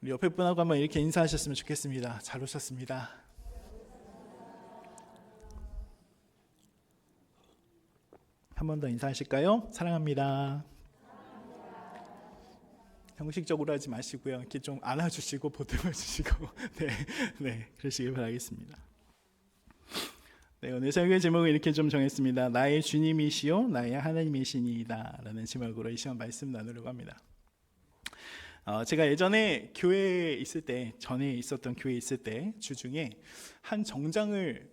우리 옆에 분하고 한번 이렇게 인사하셨으면 좋겠습니다. 잘 오셨습니다. 한 번 더 인사하실까요? 사랑합니다. 형식적으로 하지 마시고요. 이렇게 좀 안아주시고 보듬어 주시고 네, 그러시길 바라겠습니다. 네, 오늘 설교 제목을 이렇게 좀 정했습니다. 나의 주님이시요 나의 하나님이시니이다 라는 제목으로 이 시간 말씀 나누려고 합니다. 제가 예전에 교회에 있을 때, 전에 있었던 교회에 있을 때 주중에 한 정장을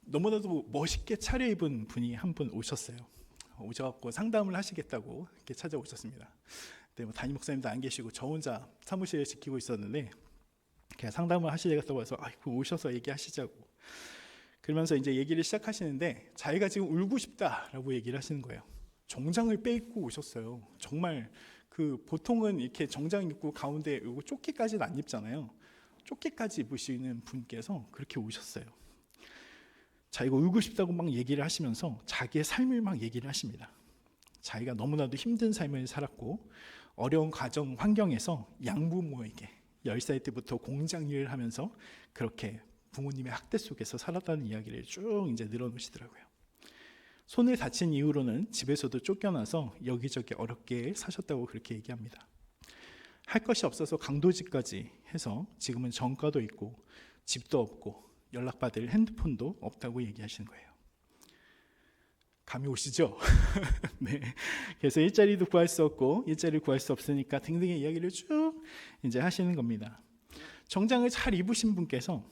너무나도 멋있게 차려입은 분이 한 분 오셨어요. 오셔갖고 상담을 하시겠다고 이렇게 찾아오셨습니다. 뭐 담임 목사님도 안 계시고 저 혼자 사무실에 지키고 있었는데 그냥 상담을 하시겠다고 해서 오셔서 얘기하시자고 그러면서 이제 얘기를 시작하시는데 자기가 지금 울고 싶다라고 얘기를 하시는 거예요. 정장을 빼입고 오셨어요. 정말 그 보통은 이렇게 정장 입고 가운데 요거 조끼까지는 안 입잖아요. 조끼까지 입으시는 분께서 그렇게 오셨어요. 자기가 울고 싶다고 막 얘기를 하시면서 자기의 삶을 막 얘기를 하십니다. 자기가 너무나도 힘든 삶을 살았고 어려운 가정 환경에서 양부모에게 10살 때부터 공장 일을 하면서 그렇게 부모님의 학대 속에서 살았다는 이야기를 쭉 이제 늘어놓으시더라고요. 손을 다친 이후로는 집에서도 쫓겨나서 여기저기 어렵게 사셨다고 그렇게 얘기합니다. 할 것이 없어서 강도질까지 해서 지금은 전과도 있고 집도 없고 연락받을 핸드폰도 없다고 얘기하시는 거예요. 감이 오시죠? 네. 그래서 일자리도 구할 수 없고 일자리를 구할 수 없으니까 등등의 이야기를 쭉 이제 하시는 겁니다. 정장을 잘 입으신 분께서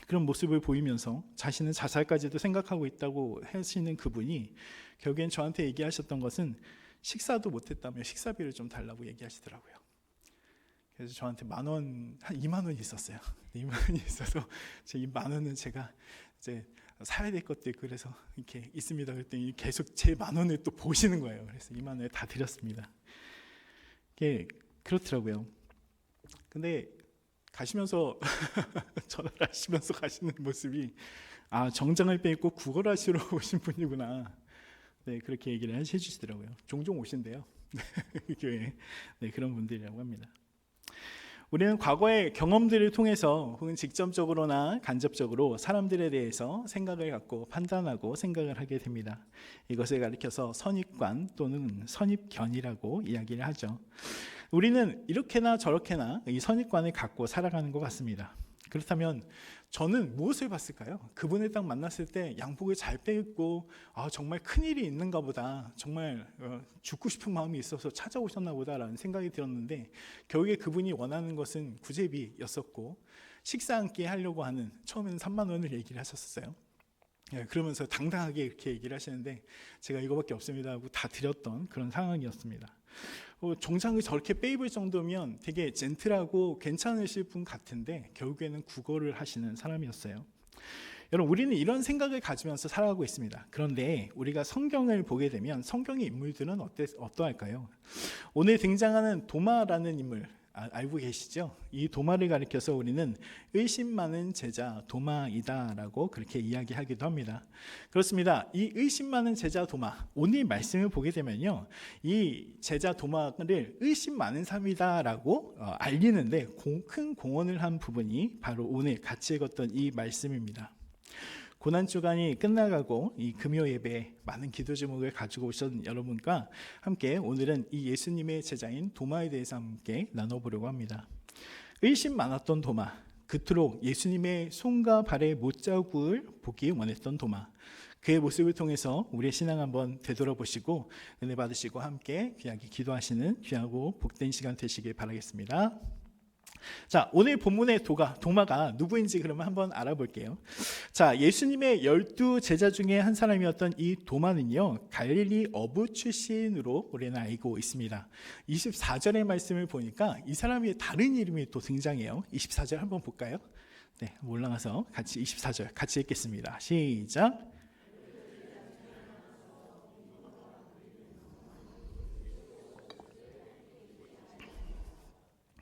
그런 모습을 보이면서 자신은 자살까지도 생각하고 있다고 하시는 그분이 결국엔 저한테 얘기하셨던 것은 식사도 못했다며 식사비를 좀 달라고 얘기하시더라고요. 그래서 저한테 10,000원, 한 2만 원이 있었어요. 2만 원이 있어서 이 10,000원은 제가 이제 사야 될 것들 그래서 이렇게 있습니다. 그랬더니 계속 제 10,000원을 또 보시는 거예요. 그래서 2만 원을 다 드렸습니다. 이게 그렇더라고요. 근데 가시면서 전화를 하시면서 가시는 모습이 정장을 빼입고 구걸 하시러 오신 분이구나. 네, 그렇게 얘기를 해주시더라고요. 종종 오신대요. 교회에. 네, 그런 분들이라고 합니다. 우리는 과거의 경험들을 통해서 혹은 직접적으로나 간접적으로 사람들에 대해서 생각을 갖고 판단하고 생각을 하게 됩니다. 이것을 가리켜서 선입관 또는 선입견이라고 이야기를 하죠. 우리는 이렇게나 저렇게나 이 선입관을 갖고 살아가는 것 같습니다. 그렇다면 저는 무엇을 봤을까요? 그분을 딱 만났을 때 양복을 잘 빼입고 정말 큰일이 있는가 보다, 정말 죽고 싶은 마음이 있어서 찾아오셨나 보다라는 생각이 들었는데 결국에 그분이 원하는 것은 구제비였었고 식사 한 끼 하려고 하는 처음에는 3만 원을 얘기를 하셨었어요. 그러면서 당당하게 이렇게 얘기를 하시는데 제가 이거밖에 없습니다 하고 다 드렸던 그런 상황이었습니다. 정장을 저렇게 빼입을 정도면 되게 젠틀하고 괜찮으실 분 같은데 결국에는 구걸을 하시는 사람이었어요. 여러분, 우리는 이런 생각을 가지면서 살아가고 있습니다. 그런데 우리가 성경을 보게 되면 성경의 인물들은 어떠할까요? 오늘 등장하는 도마라는 인물 알고 계시죠? 이 도마를 가리켜서 우리는 의심 많은 제자 도마이다라고 그렇게 이야기하기도 합니다. 그렇습니다. 이 의심 많은 제자 도마, 오늘 말씀을 보게 되면요, 이 제자 도마를 의심 많은 사람이다라고 알리는데 큰 공헌을 한 부분이 바로 오늘 같이 읽었던 이 말씀입니다. 고난주간이 끝나가고 이 금요 예배에 많은 기도 제목을 가지고 오신 여러분과 함께 오늘은 이 예수님의 제자인 도마에 대해서 함께 나눠보려고 합니다. 의심 많았던 도마, 그토록 예수님의 손과 발의 못자국을 보기 원했던 도마, 그의 모습을 통해서 우리의 신앙 한번 되돌아보시고 은혜 받으시고 함께 귀하게 기도하시는 귀하고 복된 시간 되시길 바라겠습니다. 자, 오늘 본문의 도마가 누구인지 그러면 한번 알아볼게요. 자, 예수님의 12 제자 중에 한 사람이었던 이 도마는요, 갈릴리 어부 출신으로 우리는 알고 있습니다. 24절의 말씀을 보니까 이 사람의 다른 이름이 또 등장해요. 24절 한번 볼까요? 네, 올라가서 같이 24절 같이 읽겠습니다. 시작.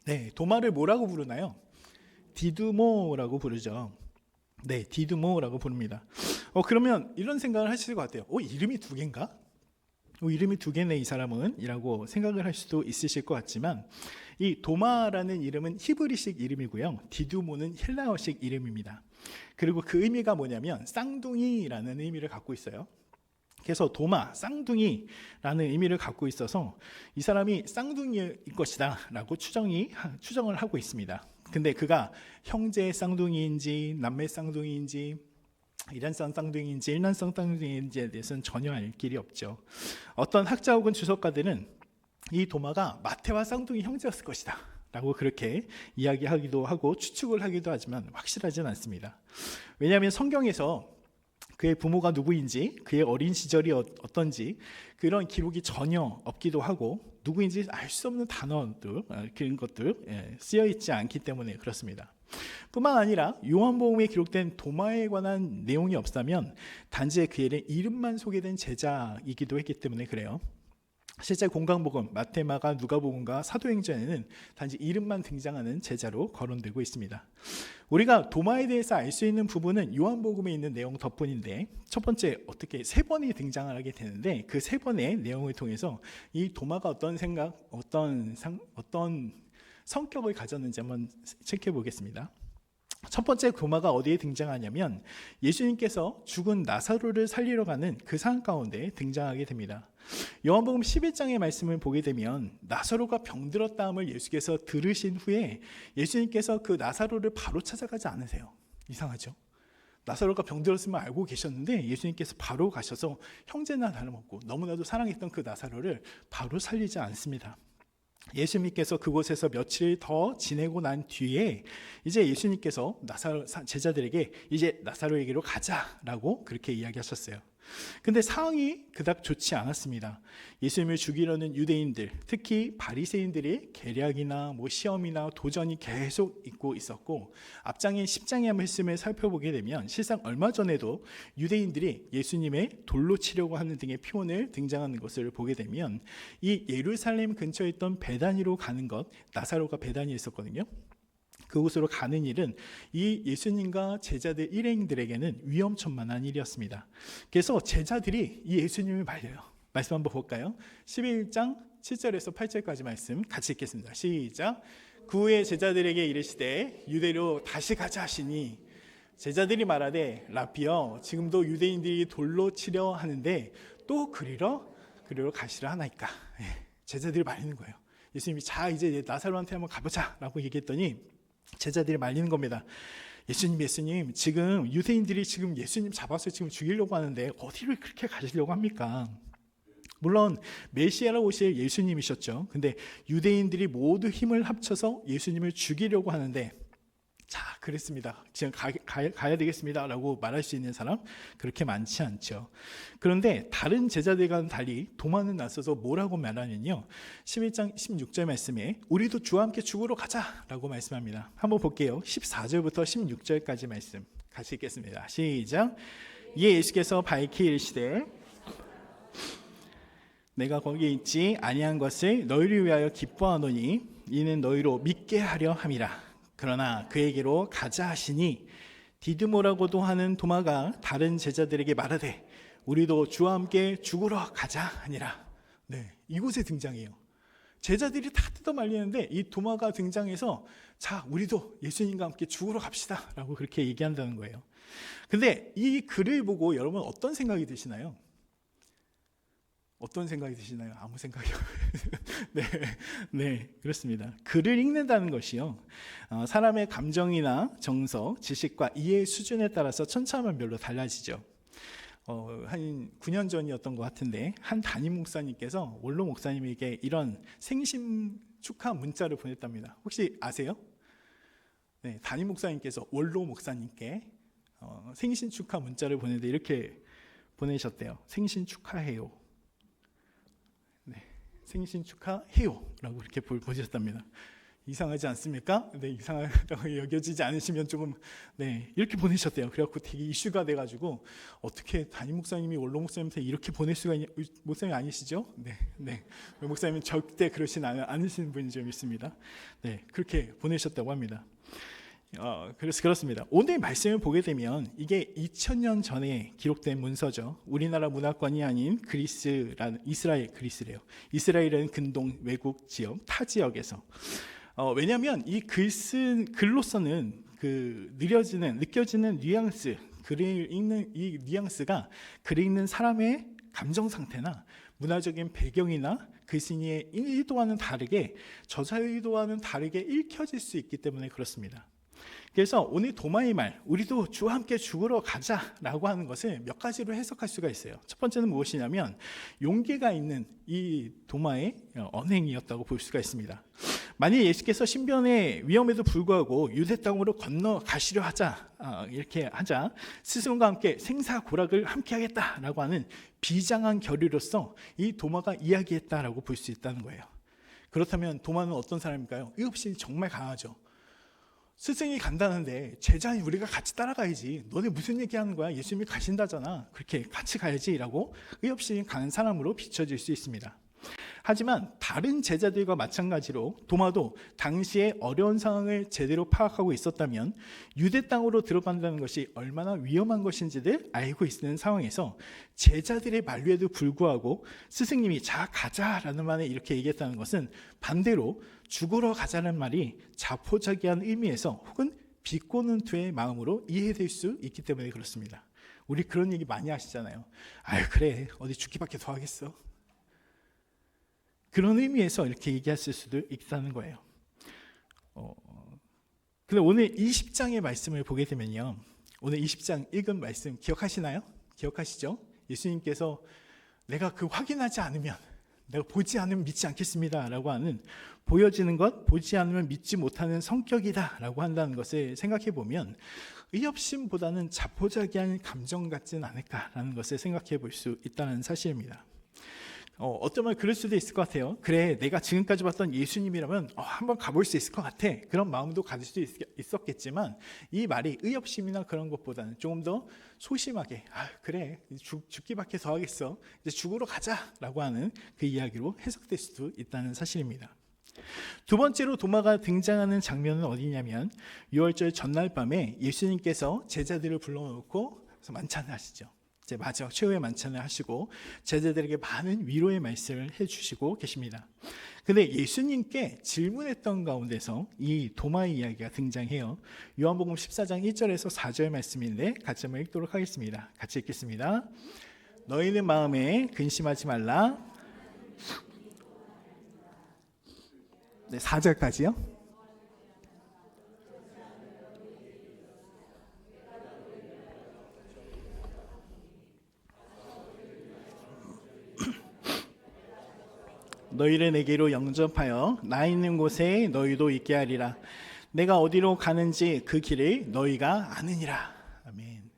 네, 도마를 뭐라고 부르나요? 디두모라고 부르죠. 네, 디두모라고 부릅니다. 그러면 이런 생각을 하실 것 같아요. 이름이 두 개인가? 이름이 두 개네 이 사람은 이라고 생각을 할 수도 있으실 것 같지만, 이 도마라는 이름은 히브리식 이름이고요, 디두모는 헬라어식 이름입니다. 그리고 그 의미가 뭐냐면 쌍둥이라는 의미를 갖고 있어요. 그래서 도마, 쌍둥이라는 의미를 갖고 있어서 이 사람이 쌍둥이일 것이다 라고 추정을 하고 있습니다. 근데 그가 형제 쌍둥이인지 남매 쌍둥이인지 일란성 쌍둥이인지 일란성 쌍둥이인지에 대해서는 전혀 알 길이 없죠. 어떤 학자 혹은 주석가들은 이 도마가 마태와 쌍둥이 형제였을 것이다 라고 그렇게 이야기하기도 하고 추측을 하기도 하지만 확실하진 않습니다. 왜냐하면 성경에서 그의 부모가 누구인지, 그의 어린 시절이 어떤지 그런 기록이 전혀 없기도 하고, 누구인지 알 수 없는 단어들, 그런 것들 쓰여 있지 않기 때문에 그렇습니다. 뿐만 아니라 요한복음에 기록된 도마에 관한 내용이 없다면 단지 그의 이름만 소개된 제자이기도 했기 때문에 그래요. 실제 공강복음, 마태, 마가, 누가복음과 사도행전에는 단지 이름만 등장하는 제자로 거론되고 있습니다. 우리가 도마에 대해서 알 수 있는 부분은 요한복음에 있는 내용 덕분인데, 첫 번째 어떻게 세 번이 등장을 하게 되는데, 그 세 번의 내용을 통해서 이 도마가 어떤 생각, 어떤 성격을 가졌는지 한번 체크해 보겠습니다. 첫 번째 도마가 어디에 등장하냐면 예수님께서 죽은 나사로를 살리러 가는 그 상황 가운데 등장하게 됩니다. 요한복음 11장의 말씀을 보게 되면 나사로가 병들었다함을 예수께서 들으신 후에 예수님께서 그 나사로를 바로 찾아가지 않으세요. 이상하죠? 나사로가 병들었으면 알고 계셨는데 예수님께서 바로 가셔서 형제나 다름없고 너무나도 사랑했던 그 나사로를 바로 살리지 않습니다. 예수님께서 그곳에서 며칠 더 지내고 난 뒤에 이제 예수님께서 제자들에게 이제 나사로에게로 가자라고 그렇게 이야기하셨어요. 근데 상황이 그닥 좋지 않았습니다. 예수님을 죽이려는 유대인들, 특히 바리새인들의 계략이나 시험이나 도전이 계속 있고 있었고, 앞장인 10장의 말씀을 살펴보게 되면 실상 얼마 전에도 유대인들이 예수님의 돌로 치려고 하는 등의 표현을 등장하는 것을 보게 되면, 이 예루살렘 근처에 있던 베다니로 가는 것, 나사로가 베다니에 있었거든요. 그곳으로 가는 일은 이 예수님과 제자들 일행들에게는 위험천만한 일이었습니다. 그래서 제자들이 이 예수님을 말려요. 말씀 한번 볼까요? 11장 7절에서 8절까지 말씀 같이 읽겠습니다. 시작. 그 후에 제자들에게 이르시되 유대로 다시 가자 하시니 제자들이 말하되 라피여 지금도 유대인들이 돌로 치려 하는데 또 그리러 가시라 하나이까. 제자들이 말리는 거예요. 예수님이 자 이제 나사로한테 한번 가보자 라고 얘기했더니 제자들이 말리는 겁니다. 예수님 지금 유대인들이 지금 예수님 잡아서 지금 죽이려고 하는데 어디를 그렇게 가시려고 합니까? 물론 메시아로 오실 예수님이셨죠. 근데 유대인들이 모두 힘을 합쳐서 예수님을 죽이려고 하는데, 자 그랬습니다. 지금 가야 되겠습니다 라고 말할 수 있는 사람 그렇게 많지 않죠. 그런데 다른 제자들과는 달리 도마는 나서서 뭐라고 말하면요, 11장 16절 말씀에 우리도 주와 함께 죽으러 가자 라고 말씀합니다. 한번 볼게요. 14절부터 16절까지 말씀 같이 읽겠습니다. 시작. 이에 예수께서 밝히 이르시되 내가 거기에 있지 아니한 것을 너희를 위하여 기뻐하노니 이는 너희로 믿게 하려 함이라. 그러나 그에게로 가자 하시니 디드모라고도 하는 도마가 다른 제자들에게 말하되 우리도 주와 함께 죽으러 가자 하니라. 이곳에 등장해요. 제자들이 다 뜯어 말리는데 이 도마가 등장해서 자 우리도 예수님과 함께 죽으러 갑시다 라고 그렇게 얘기한다는 거예요. 근데 이 글을 보고 여러분 어떤 생각이 드시나요? 어떤 생각이 드시나요? 아무 생각이요. 네, 그렇습니다. 글을 읽는다는 것이요, 사람의 감정이나 정서, 지식과 이해 수준에 따라서 천차만별로 달라지죠. 한 9년 전이었던 것 같은데 한 담임 목사님께서 원로 목사님에게 이런 생신 축하 문자를 보냈답니다. 혹시 아세요? 네, 담임 목사님께서 원로 목사님께 생신 축하 문자를 보내는데 이렇게 보내셨대요. 생신 축하해요. 생신 축하해요 라고 이렇게 보내셨답니다. 이상하지 않습니까? 이상하다고 여겨지지 않으시면 조금 이렇게 보내셨대요. 그래갖고 되게 이슈가 돼가지고 어떻게 담임 목사님이 원로 목사님한테 이렇게 보낼 수가 있냐, 목사님 아니시죠? 목사님은 절대 그러진 않으시는 분이 좀 있습니다. 그렇게 보내셨다고 합니다. 그래서 그렇습니다. 오늘 말씀을 보게 되면 이게 2000년 전에 기록된 문서죠. 우리나라 문화권이 아닌 그리스래요. 이스라엘은 근동 외국 지역 타 지역에서 왜냐하면 이 글로서는 그 느껴지는 뉘앙스, 글을 읽는 이 뉘앙스가 글을 읽는 사람의 감정 상태나 문화적인 배경이나 글쓴이의 의도와는 다르게 저자의 의도와는 다르게 읽혀질 수 있기 때문에 그렇습니다. 그래서 오늘 도마의 말, 우리도 주와 함께 죽으러 가자라고 하는 것을 몇 가지로 해석할 수가 있어요. 첫 번째는 무엇이냐면 용기가 있는 이 도마의 언행이었다고 볼 수가 있습니다. 만약 예수께서 신변의 위험에도 불구하고 유대 땅으로 건너가시려 이렇게 하자 스승과 함께 생사고락을 함께 하겠다라고 하는 비장한 결의로서 이 도마가 이야기했다라고 볼 수 있다는 거예요. 그렇다면 도마는 어떤 사람일까요? 의협심이 정말 강하죠. 스승이 간다는데 제자인 우리가 같이 따라가야지. 너네 무슨 얘기하는 거야? 예수님이 가신다잖아. 그렇게 같이 가야지라고 의협심이 강한 사람으로 비춰질 수 있습니다. 하지만 다른 제자들과 마찬가지로 도마도 당시의 어려운 상황을 제대로 파악하고 있었다면 유대 땅으로 들어간다는 것이 얼마나 위험한 것인지를 알고 있는 상황에서 제자들의 만류에도 불구하고 스승님이 자 가자라는 말에 이렇게 얘기했다는 것은 반대로 죽으러 가자는 말이 자포자기한 의미에서 혹은 비꼬는 투의 마음으로 이해될 수 있기 때문에 그렇습니다. 우리 그런 얘기 많이 하시잖아요. 아유 그래 어디 죽기밖에 더 하겠어. 그런 의미에서 이렇게 얘기했을 수도 있다는 거예요. 근데 오늘 20장의 말씀을 보게 되면요, 오늘 20장 읽은 말씀 기억하시나요? 기억하시죠? 예수님께서 내가 그 확인하지 않으면, 내가 보지 않으면 믿지 않겠습니다 라고 하는, 보여지는 것, 보지 않으면 믿지 못하는 성격이다 라고 한다는 것을 생각해 보면 의협심보다는 자포자기한 감정 같지는 않을까라는 것을 생각해 볼 수 있다는 사실입니다. 어쩌면 그럴 수도 있을 것 같아요. 그래, 내가 지금까지 봤던 예수님이라면 한번 가볼 수 있을 것 같아. 그런 마음도 가질 수 있었겠지만 이 말이 의협심이나 그런 것보다는 조금 더 소심하게 그래, 죽기밖에 더 하겠어. 이제 죽으러 가자라고 하는 그 이야기로 해석될 수도 있다는 사실입니다. 두 번째로 도마가 등장하는 장면은 어디냐면 유월절 전날 밤에 예수님께서 제자들을 불러놓고 만찬을 하시죠. 마지막 최후의 만찬을 하시고 제자들에게 많은 위로의 말씀을 해주시고 계십니다. 근데 예수님께 질문했던 가운데서 이 도마의 이야기가 등장해요. 요한복음 14장 1절에서 4절 말씀인데 같이 한번 읽도록 하겠습니다. 같이 읽겠습니다. 너희는 마음에 근심하지 말라. 네, 4절까지요. 너희를 내게로 영접하여 나 있는 곳에 너희도 있게 하리라. 내가 어디로 가는지 그 길을 너희가 아느니라. 아멘.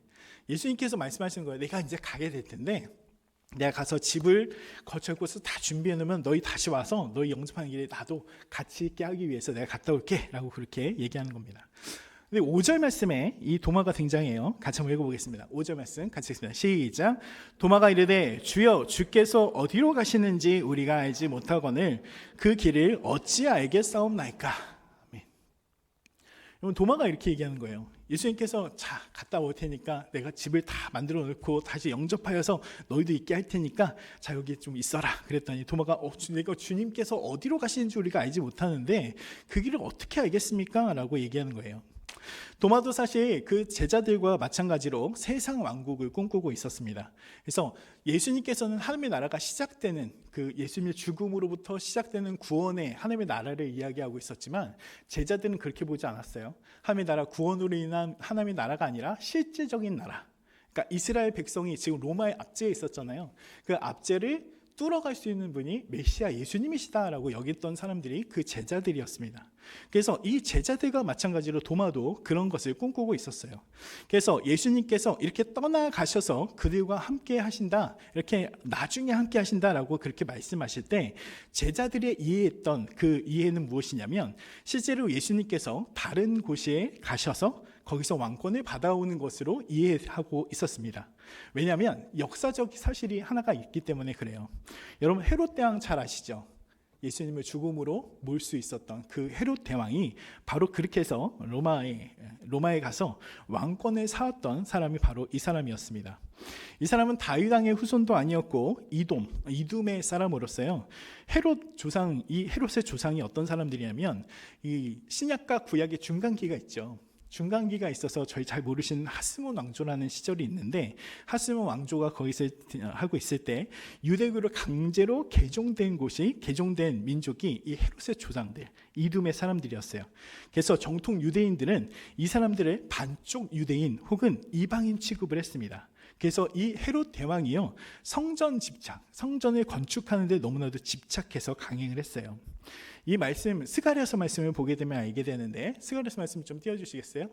예수님께서 말씀하시는 거예요. 내가 이제 가게 될 텐데 내가 가서 집을 거처할 곳을 다 준비해 놓으면 너희 다시 와서 너희 영접하는 길에 나도 같이 있게 하기 위해서 내가 갔다 올게 라고 그렇게 얘기하는 겁니다. 근데 5절 말씀에 이 도마가 등장해요. 같이 한번 읽어보겠습니다. 5절 말씀 같이 읽습니다. 시작. 도마가 이르되 주여 주께서 어디로 가시는지 우리가 알지 못하거늘 그 길을 어찌 알겠사옵나이까. 아멘. 여러분 도마가 이렇게 얘기하는 거예요. 예수님께서 자 갔다 올 테니까 내가 집을 다 만들어 놓고 다시 영접하여서 너희도 있게 할 테니까 자 여기 좀 있어라 그랬더니 도마가 내가 주님께서 어디로 가시는지 우리가 알지 못하는데 그 길을 어떻게 알겠습니까? 라고 얘기하는 거예요. 도마도 사실 그 제자들과 마찬가지로 세상 왕국을 꿈꾸고 있었습니다. 그래서 예수님께서는 하나님의 나라가 시작되는 그 예수님의 죽음으로부터 시작되는 구원의 하나님의 나라를 이야기하고 있었지만 제자들은 그렇게 보지 않았어요. 하나님의 나라 구원으로 인한 하나님의 나라가 아니라 실제적인 나라. 그러니까 이스라엘 백성이 지금 로마의 압제에 있었잖아요. 그 압제를 뚫어갈 수 있는 분이 메시아 예수님이시다라고 여겼던 사람들이 그 제자들이었습니다. 그래서 이 제자들과 마찬가지로 도마도 그런 것을 꿈꾸고 있었어요. 그래서 예수님께서 이렇게 떠나가셔서 그들과 함께 하신다, 이렇게 나중에 함께 하신다라고 그렇게 말씀하실 때 제자들이 이해했던 그 이해는 무엇이냐면 실제로 예수님께서 다른 곳에 가셔서 거기서 왕권을 받아오는 것으로 이해하고 있었습니다. 왜냐하면 역사적 사실이 하나가 있기 때문에 그래요. 여러분 헤롯 대왕 잘 아시죠? 예수님을 죽음으로 몰 수 있었던 그 헤롯 대왕이 바로 그렇게 해서 로마에 가서 왕권을 쌓았던 사람이 바로 이 사람이었습니다. 이 사람은 다윗 왕의 후손도 아니었고 이둠의 사람으로서요. 이 헤롯의 조상이 어떤 사람들이냐면 이 신약과 구약의 중간기가 있죠. 중간기가 있어서 저희 잘 모르시는 하스몬 왕조라는 시절이 있는데, 하스몬 왕조가 거기서 하고 있을 때 유대교를 강제로 개종된 민족이 이 헤롯의 조상들, 이둠의 사람들이었어요. 그래서 정통 유대인들은 이 사람들을 반쪽 유대인 혹은 이방인 취급을 했습니다. 그래서 이 헤롯 대왕이요, 성전을 건축하는 데 너무나도 집착해서 강행을 했어요. 이 말씀, 스가랴서 말씀을 보게 되면 알게 되는데, 스가랴서 말씀 좀 띄워주시겠어요?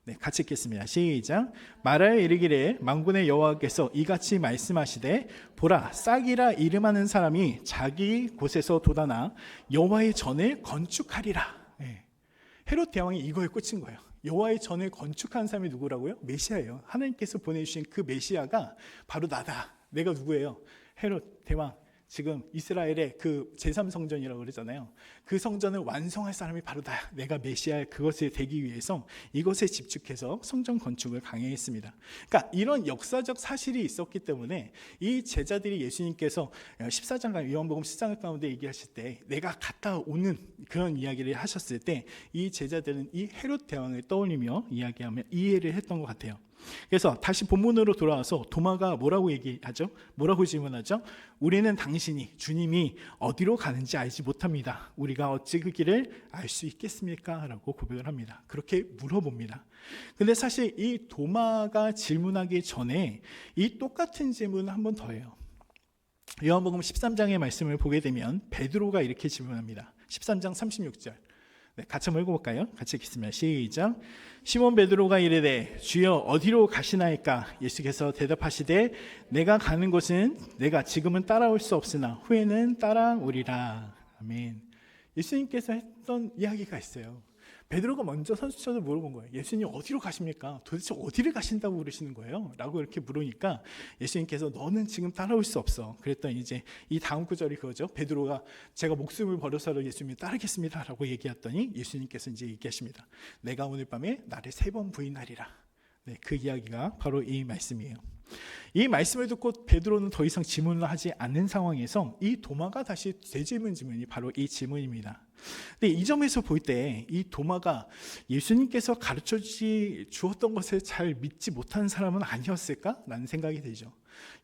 네, 같이 읽겠습니다. 시작. 말하여 이르기를 만군의 여호와께서 이같이 말씀하시되, 보라, 싹이라 이름하는 사람이 자기 곳에서 돋아나 여호와의 전을 건축하리라. 네. 헤롯 대왕이 이거에 꽂힌 거예요. 여호와의 전을 건축한 사람이 누구라고요? 메시아예요. 하나님께서 보내주신 그 메시아가 바로 나다. 내가 누구예요? 헤롯 대왕. 지금 이스라엘의 그 제3성전이라고 그러잖아요. 그 성전을 완성할 사람이 바로 나. 내가 메시아 그것에 되기 위해서 이것에 집중해서 성전 건축을 강행했습니다. 그러니까 이런 역사적 사실이 있었기 때문에 이 제자들이 예수님께서 14장 요한복음 14장 가운데 얘기하실 때 내가 갔다 오는 그런 이야기를 하셨을 때 이 제자들은 이 헤롯 대왕을 떠올리며 이야기하며 이해를 했던 것 같아요. 그래서 다시 본문으로 돌아와서 도마가 뭐라고 얘기하죠? 뭐라고 질문하죠? 우리는 주님이 어디로 가는지 알지 못합니다. 우리가 어찌 그 길을 알 수 있겠습니까? 라고 고백을 합니다. 그렇게 물어봅니다. 근데 사실 이 도마가 질문하기 전에 이 똑같은 질문을 한 번 더 해요. 요한복음 13장의 말씀을 보게 되면 베드로가 이렇게 질문합니다. 13장 36절. 네, 같이 한번 읽어볼까요? 같이 읽겠습니다. 시작. 시몬 베드로가 이르되 주여 어디로 가시나이까? 예수께서 대답하시되 내가 가는 곳은 내가 지금은 따라올 수 없으나 후에는 따라오리라. 아멘. 예수님께서 했던 이야기가 있어요. 베드로가 먼저 선수처럼 물어본 거예요. 예수님 어디로 가십니까? 도대체 어디를 가신다고 그러시는 거예요? 라고 이렇게 물으니까 예수님께서 너는 지금 따라올 수 없어. 그랬더니 이제 이 다음 구절이 그거죠. 베드로가 제가 목숨을 버려서라도 예수님을 따르겠습니다 라고 얘기했더니 예수님께서 이제 얘기하십니다. 내가 오늘 밤에 나를 3번 부인하리라. 네, 그 이야기가 바로 이 말씀이에요. 이 말씀을 듣고 베드로는 더 이상 질문을 하지 않는 상황에서 이 도마가 다시 되질문 질문이 바로 이 질문입니다. 근데 이 점에서 볼 때 이 도마가 예수님께서 가르쳐 주었던 것을 잘 믿지 못한 사람은 아니었을까라는 생각이 들죠.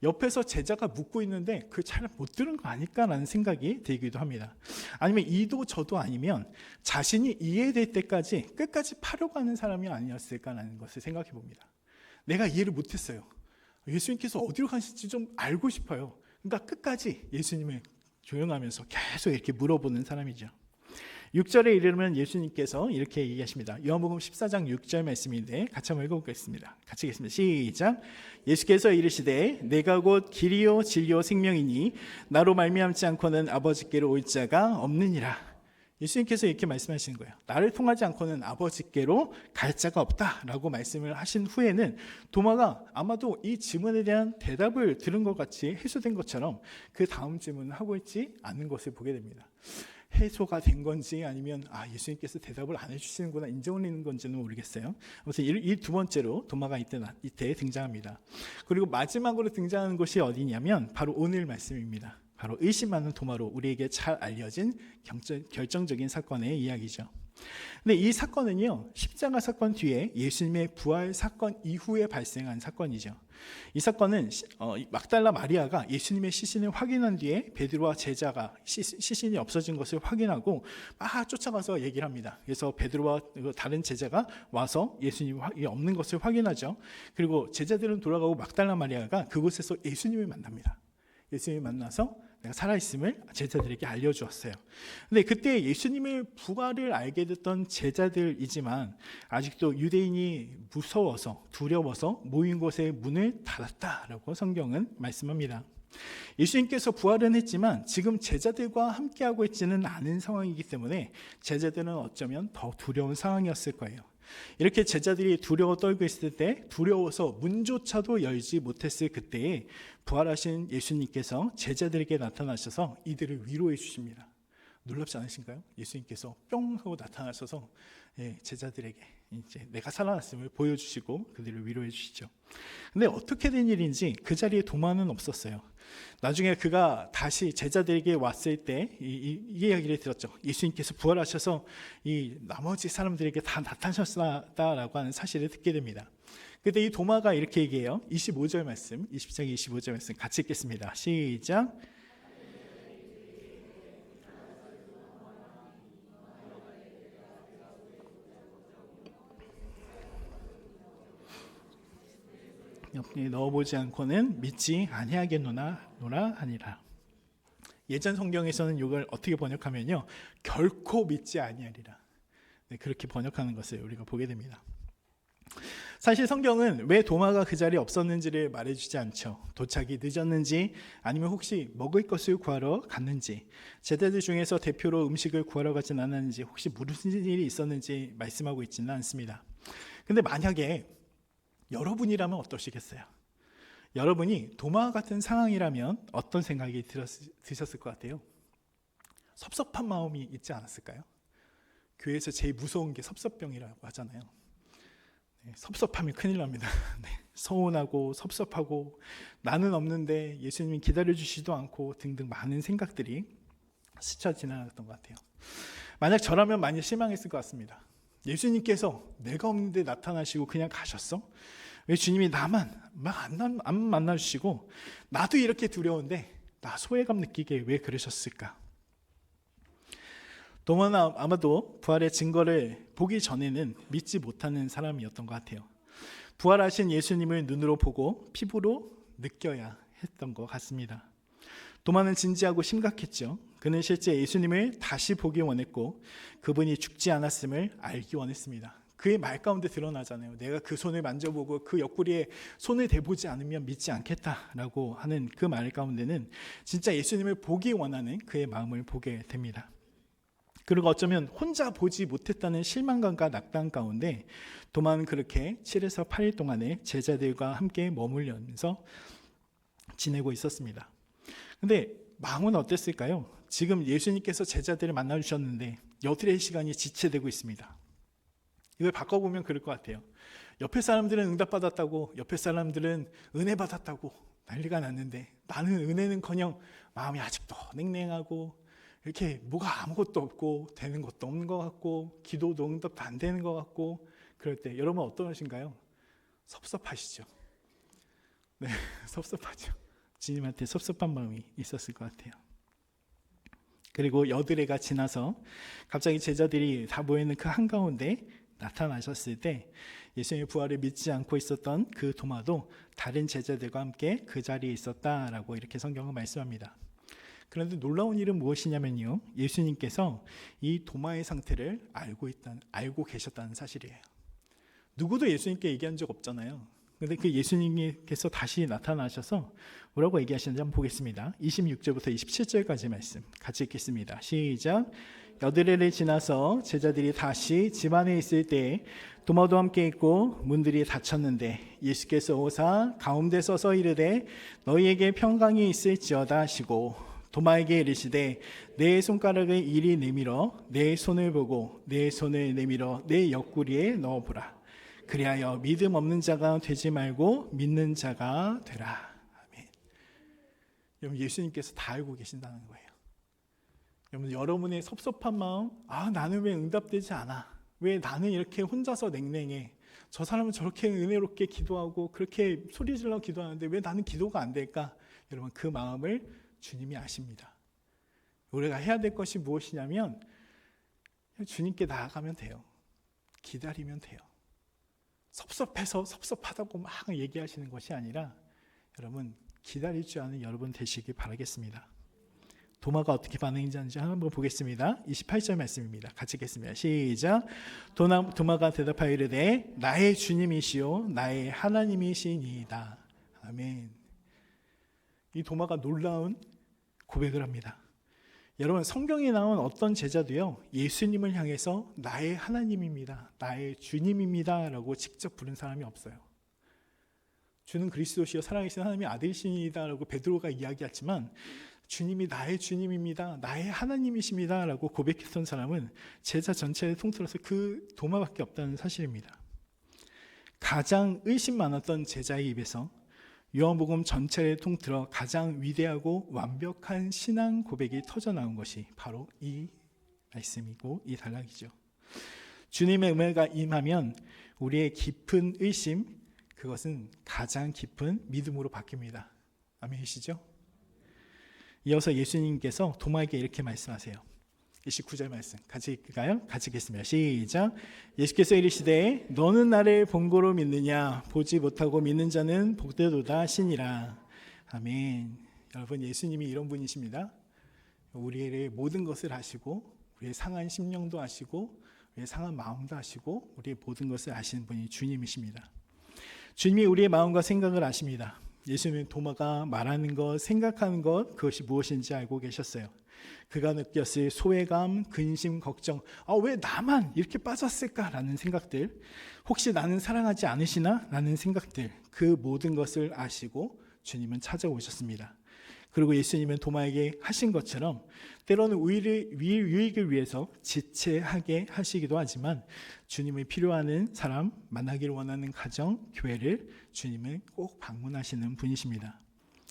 옆에서 제자가 묻고 있는데 그 잘 못 들은 거 아닐까라는 생각이 들기도 합니다. 아니면 이도 저도 아니면 자신이 이해될 때까지 끝까지 파려고 하는 사람이 아니었을까라는 것을 생각해 봅니다. 내가 이해를 못했어요. 예수님께서 어디로 가실지 좀 알고 싶어요. 그러니까 끝까지 예수님을 조용하면서 계속 이렇게 물어보는 사람이죠. 6절에 이르면 예수님께서 이렇게 얘기하십니다. 요한복음 14장 6절 말씀인데 같이 한번 읽어보겠습니다. 같이 읽겠습니다. 시작. 예수께서 이르시되 내가 곧 길이요 진리요 생명이니 나로 말미암지 않고는 아버지께로 올 자가 없느니라. 예수님께서 이렇게 말씀하시는 거예요. 나를 통하지 않고는 아버지께로 갈 자가 없다라고 말씀을 하신 후에는 도마가 아마도 이 질문에 대한 대답을 들은 것 같이 해소된 것처럼 그 다음 질문을 하고 있지 않은 것을 보게 됩니다. 해소가 된 건지 아니면 예수님께서 대답을 안 해주시는구나 인정을 건지는 모르겠어요. 아무튼 이 두 번째로 도마가 이때 등장합니다. 그리고 마지막으로 등장하는 것이 어디냐면 바로 오늘 말씀입니다. 바로 의심하는 도마로 우리에게 잘 알려진 결정적인 사건의 이야기죠. 근데 이 사건은요, 십자가 사건 뒤에 예수님의 부활 사건 이후에 발생한 사건이죠. 이 사건은 막달라 마리아가 예수님의 시신을 확인한 뒤에 베드로와 제자가 시신이 없어진 것을 확인하고 막 쫓아가서 얘기를 합니다. 그래서 베드로와 다른 제자가 와서 예수님이 없는 것을 확인하죠. 그리고 제자들은 돌아가고 막달라 마리아가 그곳에서 예수님을 만납니다. 예수님을 만나서 내가 살아있음을 제자들에게 알려주었어요. 근데 그때 예수님의 부활을 알게 됐던 제자들이지만 아직도 유대인이 무서워서 두려워서 모인 곳에 문을 닫았다라고 성경은 말씀합니다. 예수님께서 부활은 했지만 지금 제자들과 함께하고 있지는 않은 상황이기 때문에 제자들은 어쩌면 더 두려운 상황이었을 거예요. 이렇게 제자들이 두려워 떨고 있을 때 두려워서 문조차도 열지 못했을 그때에 부활하신 예수님께서 제자들에게 나타나셔서 이들을 위로해 주십니다. 놀랍지 않으신가요? 예수님께서 뿅 하고 나타나셔서 제자들에게 이제 내가 살아났음을 보여주시고 그들을 위로해 주시죠. 근데 어떻게 된 일인지 그 자리에 도마는 없었어요. 나중에 그가 다시 제자들에게 왔을 때 이 이야기를 들었죠. 예수님께서 부활하셔서 이 나머지 사람들에게 다 나타나셨다라고 하는 사실을 듣게 됩니다. 그때 이 도마가 이렇게 얘기해요. 25절 말씀, 20장 25절 말씀 같이 읽겠습니다. 시작. 옆에 넣어보지 않고는 믿지 아니하겠노라 하니라. 예전 성경에서는 이걸 어떻게 번역하면요, 결코 믿지 아니하리라. 그렇게 번역하는 것을 우리가 보게 됩니다. 사실 성경은 왜 도마가 그 자리에 없었는지를 말해주지 않죠. 도착이 늦었는지, 아니면 혹시 먹을 것을 구하러 갔는지, 제자들 중에서 대표로 음식을 구하러 가진 않았는지, 혹시 무슨 일이 있었는지 말씀하고 있지는 않습니다. 근데 만약에 여러분이라면 어떠시겠어요? 여러분이 도마와 같은 상황이라면 어떤 생각이 드셨을 것 같아요? 섭섭한 마음이 있지 않았을까요? 교회에서 제일 무서운 게 섭섭병이라고 하잖아요. 섭섭하면 큰일 납니다. 서운하고 섭섭하고 나는 없는데 예수님이 기다려주시지도 않고 등등 많은 생각들이 스쳐 지나갔던 것 같아요. 만약 저라면 많이 실망했을 것 같습니다. 예수님께서 내가 없는데 나타나시고 그냥 가셨어? 왜 주님이 나만 안 만나주시고 나도 이렇게 두려운데 나 소외감 느끼게 왜 그러셨을까? 도마는 아마도 부활의 증거를 보기 전에는 믿지 못하는 사람이었던 것 같아요. 부활하신 예수님을 눈으로 보고 피부로 느껴야 했던 것 같습니다. 도마는 진지하고 심각했죠. 그는 실제 예수님을 다시 보기 원했고 그분이 죽지 않았음을 알기 원했습니다. 그의 말 가운데 드러나잖아요. 내가 그 손을 만져보고 그 옆구리에 손을 대보지 않으면 믿지 않겠다라고 하는 그 말 가운데는 진짜 예수님을 보기 원하는 그의 마음을 보게 됩니다. 그리고 어쩌면 혼자 보지 못했다는 실망감과 낙담 가운데 도마는 그렇게 7에서 8일 동안에 제자들과 함께 머물면서 지내고 있었습니다. 근데 마음은 어땠을까요? 지금 예수님께서 제자들을 만나주셨는데 여드레의 시간이 지체되고 있습니다. 이걸 바꿔보면 그럴 것 같아요. 옆에 사람들은 응답받았다고, 옆에 사람들은 은혜 받았다고 난리가 났는데 나는 은혜는커녕 마음이 아직도 냉랭하고 이렇게 뭐가 아무것도 없고 되는 것도 없는 것 같고 기도도 응답도 안 되는 것 같고 그럴 때 여러분 어떠신가요? 섭섭하시죠? 네, 섭섭하죠. 주님한테 섭섭한 마음이 있었을 것 같아요. 그리고 여드레가 지나서 갑자기 제자들이 다 모이는 그 한가운데 나타나셨을 때 예수님의 부활을 믿지 않고 있었던 그 도마도 다른 제자들과 함께 그 자리에 있었다라고 이렇게 성경은 말씀합니다. 그런데 놀라운 일은 무엇이냐면요, 예수님께서 이 도마의 상태를 알고 계셨다는 사실이에요. 누구도 예수님께 얘기한 적 없잖아요. 그런데 그 예수님께서 다시 나타나셔서 뭐라고 얘기하시는지 한번 보겠습니다. 26절부터 27절까지 말씀 같이 읽겠습니다. 시작. 여드레를 지나서 제자들이 다시 집 안에 있을 때 도마도 함께 있고 문들이 닫혔는데 예수께서 오사 가운데 서서 이르되 너희에게 평강이 있을지어다 하시고 도마에게 이르시되 내 손가락을 이리 내밀어 내 손을 보고 내 손을 내밀어 내 옆구리에 넣어보라. 그리하여 믿음 없는 자가 되지 말고 믿는 자가 되라. 아멘. 여러분, 예수님께서 다 알고 계신다는 거예요. 여러분의 섭섭한 마음, 나는 왜 응답되지 않아? 왜 나는 이렇게 혼자서 냉랭해? 저 사람은 저렇게 은혜롭게 기도하고 그렇게 소리질러 기도하는데 왜 나는 기도가 안 될까? 여러분, 그 마음을 주님이 아십니다. 우리가 해야 될 것이 무엇이냐면 주님께 나아가면 돼요. 기다리면 돼요. 섭섭해서 섭섭하다고 막 얘기하시는 것이 아니라 여러분, 기다릴 줄 아는 여러분 되시길 바라겠습니다. 도마가 어떻게 반응인지 한번 보겠습니다. 28절 말씀입니다. 같이 읽겠습니다. 시작. 도마가 대답하여 이르되 나의 주님이시요 나의 하나님이시니이다. 아멘. 이 도마가 놀라운 고백을 합니다. 여러분, 성경에 나온 어떤 제자도요, 예수님을 향해서 나의 하나님입니다, 나의 주님입니다 라고 직접 부른 사람이 없어요. 주는 그리스도시요 살아계신 하나님의 아들이시니이다 라고 베드로가 이야기했지만 주님이 나의 주님입니다, 나의 하나님이십니다 라고 고백했던 사람은 제자 전체를 통틀어서 그 도마밖에 없다는 사실입니다. 가장 의심 많았던 제자의 입에서 요한복음 전체를 통틀어 가장 위대하고 완벽한 신앙 고백이 터져나온 것이 바로 이 말씀이고 이 단락이죠. 주님의 은혜가 임하면 우리의 깊은 의심, 그것은 가장 깊은 믿음으로 바뀝니다. 아멘이시죠? 이어서 예수님께서 도마에게 이렇게 말씀하세요. 29절 말씀 같이 읽을까요? 같이 읽겠습니다. 시작. 예수께서 이르시되 너는 나를 본고로 믿느냐? 보지 못하고 믿는 자는 복되도다 하시니라. 아멘. 여러분, 예수님이 이런 분이십니다. 우리의 모든 것을 아시고 우리의 상한 심령도 아시고 우리의 상한 마음도 아시고 우리의 모든 것을 아시는 분이 주님이십니다. 주님이 우리의 마음과 생각을 아십니다. 예수님은 도마가 말하는 것, 생각하는 것, 그것이 무엇인지 알고 계셨어요. 그가 느꼈을 소외감, 근심, 걱정, 왜 나만 이렇게 빠졌을까라는 생각들, 혹시 나는 사랑하지 않으시나? 라는 생각들, 그 모든 것을 아시고 주님은 찾아오셨습니다. 그리고 예수님은 도마에게 하신 것처럼 때로는 유익을 위해서 지체하게 하시기도 하지만 주님의 필요한 사람, 만나기를 원하는 가정, 교회를 주님은 꼭 방문하시는 분이십니다.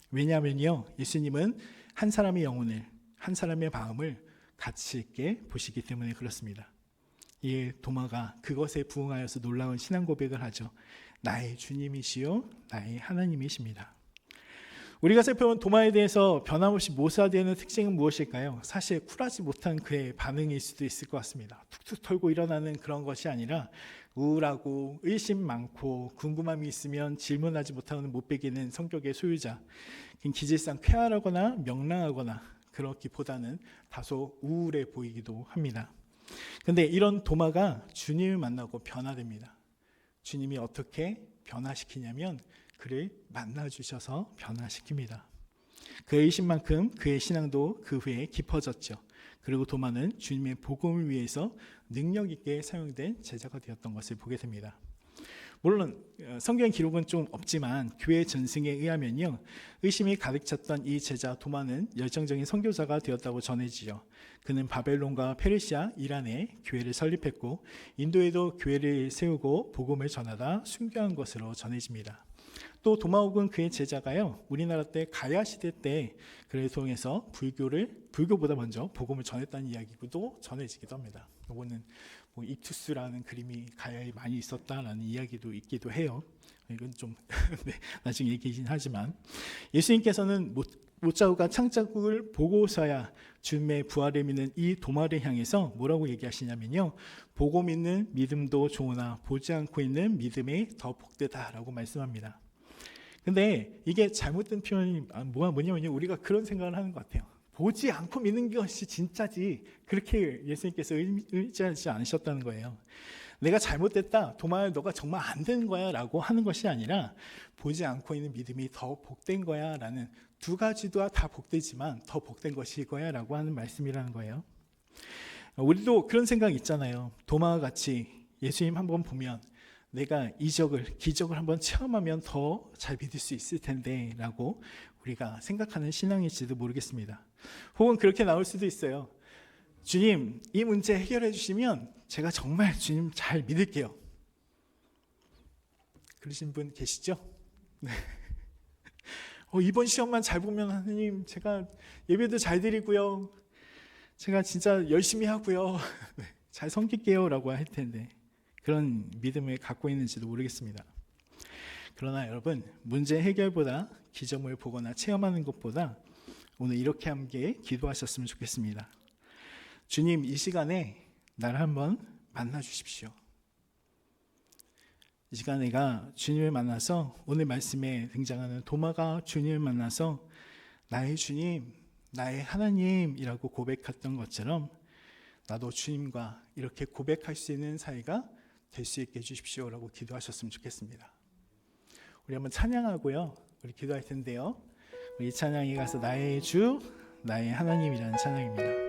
왜냐하면요, 예수님은 한 사람의 영혼을, 한 사람의 마음을 가치 있게 보시기 때문에 그렇습니다. 이 도마가 그것에 부응하여서 놀라운 신앙 고백을 하죠. 나의 주님이시요 나의 하나님이십니다. 우리가 살펴본 도마에 대해서 변함없이 묘사되는 특징은 무엇일까요? 사실 쿨하지 못한 그의 반응일 수도 있을 것 같습니다. 툭툭 털고 일어나는 그런 것이 아니라 우울하고 의심 많고 궁금함이 있으면 질문하지 못하는 못배기는 성격의 소유자, 기질상 쾌활하거나 명랑하거나 그렇기보다는 다소 우울해 보이기도 합니다. 그런데 이런 도마가 주님을 만나고 변화됩니다. 주님이 어떻게 변화시키냐면 그를 만나주셔서 변화시킵니다. 그의 의심만큼 그의 신앙도 그 후에 깊어졌죠. 그리고 도마는 주님의 복음을 위해서 능력 있게 사용된 제자가 되었던 것을 보게 됩니다. 물론 성경 기록은 좀 없지만 교회 전승에 의하면요, 의심이 가득 찼던 이 제자 도마는 열정적인 선교사가 되었다고 전해지죠. 그는 바벨론과 페르시아, 이란에 교회를 설립했고 인도에도 교회를 세우고 복음을 전하다 순교한 것으로 전해집니다. 또 도마옥은 그의 제자가요, 우리나라 때 가야 시대 때 그를 통해서 불교보다 먼저 복음을 전했다는 이야기도 전해지기도 합니다. 이거는 입투스라는 그림이 가야에 많이 있었다라는 이야기도 있기도 해요. 이건 좀 네, 나중에 얘기긴 하지만 예수님께서는 못자국과 창자국을 보고서야 주님의 부활을 믿는 이 도마를 향해서 뭐라고 얘기하시냐면요, 보고 믿는 믿음도 좋으나 보지 않고 있는 믿음이 더 복되다라고 말씀합니다. 근데 이게 잘못된 표현이 뭐냐면요, 우리가 그런 생각을 하는 것 같아요. 보지 않고 믿는 것이 진짜지, 그렇게 예수님께서 의지하지 않으셨다는 거예요. 내가 잘못됐다, 도마야 너가 정말 안 되는 거야 라고 하는 것이 아니라 보지 않고 있는 믿음이 더 복된 거야 라는, 두 가지도 다 복되지만 더 복된 것이 이거야 라고 하는 말씀이라는 거예요. 우리도 그런 생각 있잖아요. 도마와 같이 예수님 한번 보면 내가 기적을 한번 체험하면 더 잘 믿을 수 있을 텐데 라고 우리가 생각하는 신앙일지도 모르겠습니다. 혹은 그렇게 나올 수도 있어요. 주님, 이 문제 해결해 주시면 제가 정말 주님 잘 믿을게요. 그러신 분 계시죠? 네. 이번 시험만 잘 보면 하나님 제가 예배도 잘 드리고요, 제가 진짜 열심히 하고요, 네, 잘 섬길게요 라고 할 텐데 그런 믿음을 갖고 있는지도 모르겠습니다. 그러나 여러분, 문제 해결보다 기적을 보거나 체험하는 것보다 오늘 이렇게 함께 기도하셨으면 좋겠습니다. 주님, 이 시간에 나를 한번 만나 주십시오. 이 시간 내가 주님을 만나서, 오늘 말씀에 등장하는 도마가 주님을 만나서 나의 주님, 나의 하나님이라고 고백했던 것처럼 나도 주님과 이렇게 고백할 수 있는 사이가 될 수 있게 해주십시오 라고 기도하셨으면 좋겠습니다. 우리 한번 찬양하고요, 우리 기도할 텐데요, 우리 찬양에 가서 나의 주, 나의 하나님이라는 찬양입니다.